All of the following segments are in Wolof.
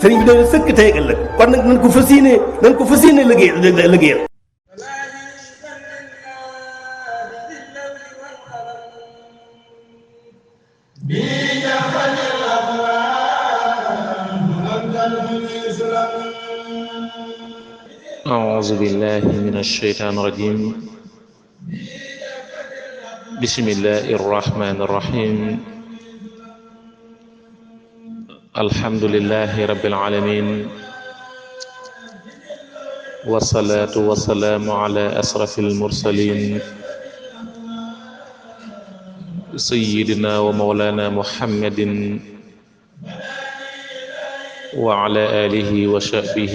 sëriñ bi doon sëkk tey ak ëllëg kon nag nañ ko fas yéene liggéeyal أعوذ بالله من الشيطان الرجيم بسم الله الرحمن الرحيم الحمد لله رب العالمين والصلاة والسلام على أشرف المرسلين سيدنا ومولانا محمد وعلى آله وصحبه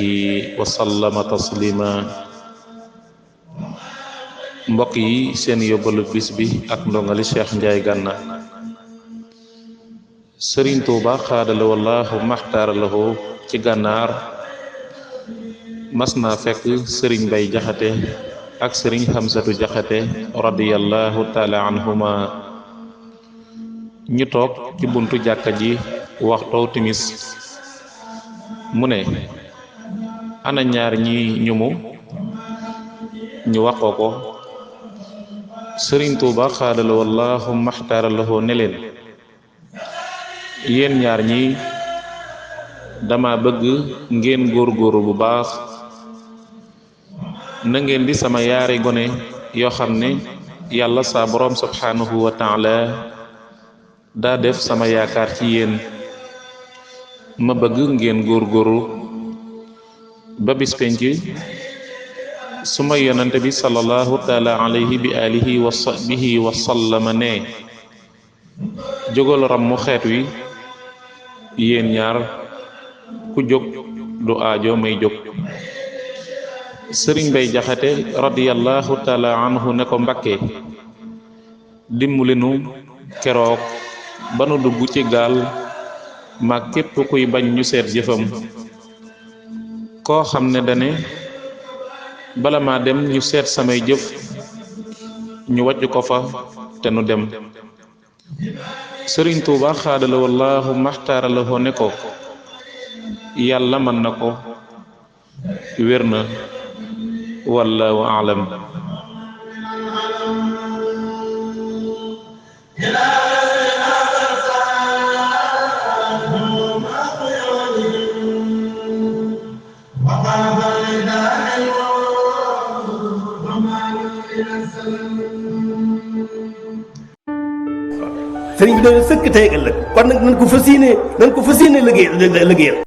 وسلم تسليما mbokk yi seen yóbbalu bis bi ak ndongali Cheikh Ndiaye Gana Sëriñ Tuuba xaadala wallahu maxtaaralahu ci gànnaar mas naa fekk sëriñ Bay Jaxate ak sëriñ Xamsatu Jaxate radiyallahu taala anhuma ñu toog ci buntu jàkka ji waxtoo timis mu ne ana ñaar ñi ñumu ñu waxoo ko Sëriñ Tuuba xaadala wallahu maxtaaralahu ne leen yéen ñaar ñi dama bëgg ngeen góorgóorlu bu baax na ngeen di sama yaari gone yoo xam ne yàlla sa boroom subhanahu wa taala daa def sama yaakaar ci yéen ma bëgg ngeen góorgóorlu ba bis penc su ma yonante bi sallallahu taala alayhi bi alihi wa sahbihi wa sallama ne jógal rammu xeet wi yéen ñaar ku jóg du aajo may jóg sëriñ Bay Jaxate radiyallahu taala anhu ne ko Mbakke dimbali nu keroog ba nu dugg ci gaal mag képp kuy bañ ñu seet jëfam koo xam ne dane bala maa dem ñu seet samay jëf ñu wàcc ko fa te nu dem Sëriñ Tuuba xaadala wallahu maxtaaralahu ne ko yàlla mën na ko wér na wallahu aalam sëriñ bi doon sëkk tey ak ëllëg kon nag nañ ko fas yéene liggéeyal